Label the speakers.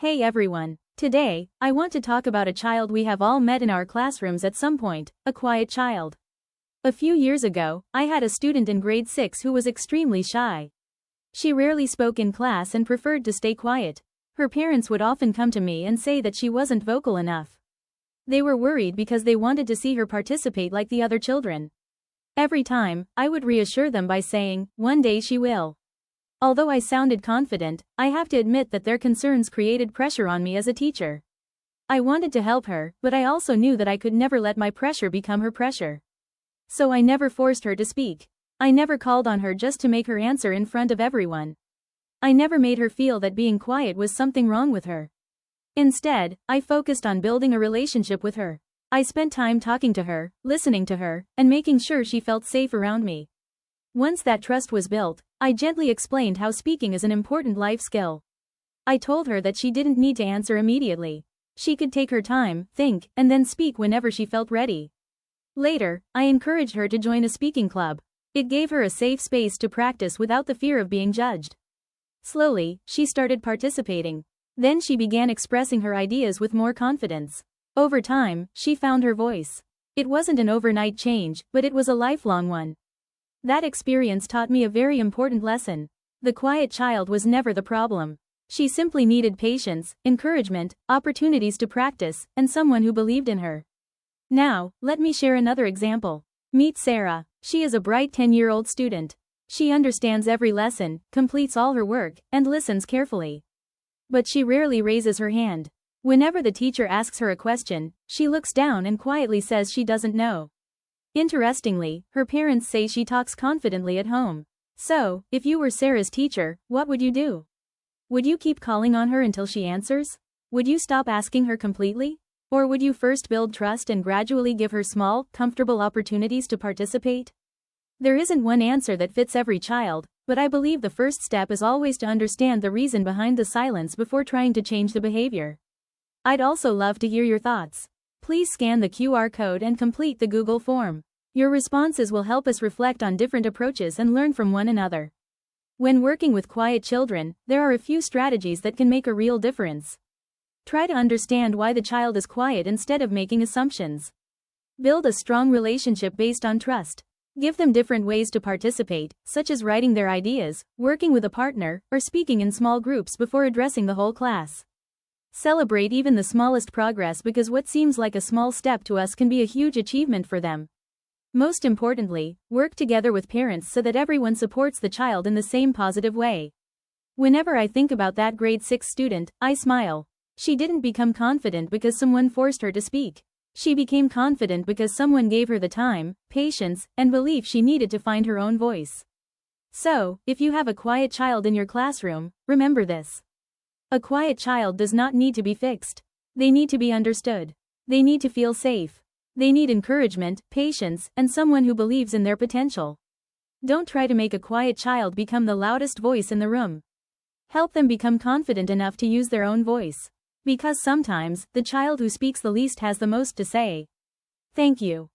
Speaker 1: Hey everyone. Today, I want to talk about a child we have all met in our classrooms at some point, a quiet child. A few years ago, I had a student in grade 6 who was extremely shy. She rarely spoke in class and preferred to stay quiet. Her parents would often come to me and say that she wasn't vocal enough. They were worried because they wanted to see her participate like the other children. Every time, I would reassure them by saying, "One day she will." Although I sounded confident, I have to admit that their concerns created pressure on me as a teacher. I wanted to help her, but I also knew that I could never let my pressure become her pressure. So I never forced her to speak. I never called on her just to make her answer in front of everyone. I never made her feel that being quiet was something wrong with her. Instead, I focused on building a relationship with her. I spent time talking to her, listening to her, and making sure she felt safe around me. Once that trust was built, I gently explained how speaking is an important life skill. I told her that she didn't need to answer immediately. She could take her time, think, and then speak whenever she felt ready. Later, I encouraged her to join a speaking club. It gave her a safe space to practice without the fear of being judged. Slowly, she started participating. Then she began expressing her ideas with more confidence. Over time, she found her voice. It wasn't an overnight change, but it was a lifelong one. That experience taught me a very important lesson. The quiet child was never the problem. She simply needed patience, encouragement, opportunities to practice, and someone who believed in her. Now, let me share another example. Meet Sarah. She is a bright 10-year-old student. She understands every lesson, completes all her work, and listens carefully. But she rarely raises her hand. Whenever the teacher asks her a question, she looks down and quietly says she doesn't know. Interestingly, her parents say she talks confidently at home. So, if you were Sarah's teacher, what would you do? Would you keep calling on her until she answers? Would you stop asking her completely? Or would you first build trust and gradually give her small, comfortable opportunities to participate? There isn't one answer that fits every child, but I believe the first step is always to understand the reason behind the silence before trying to change the behavior. I'd also love to hear your thoughts. Please scan the QR code and complete the Google form. Your responses will help us reflect on different approaches and learn from one another. When working with quiet children, there are a few strategies that can make a real difference. Try to understand why the child is quiet instead of making assumptions. Build a strong relationship based on trust. Give them different ways to participate, such as writing their ideas, working with a partner, or speaking in small groups before addressing the whole class. Celebrate even the smallest progress because what seems like a small step to us can be a huge achievement for them. Most importantly, work together with parents so that everyone supports the child in the same positive way. Whenever I think about that grade 6 student, I smile. She didn't become confident because someone forced her to speak. She became confident because someone gave her the time, patience, and belief she needed to find her own voice. So, if you have a quiet child in your classroom, remember this. A quiet child does not need to be fixed. They need to be understood. They need to feel safe. They need encouragement, patience, and someone who believes in their potential. Don't try to make a quiet child become the loudest voice in the room. Help them become confident enough to use their own voice. Because sometimes, the child who speaks the least has the most to say. Thank you.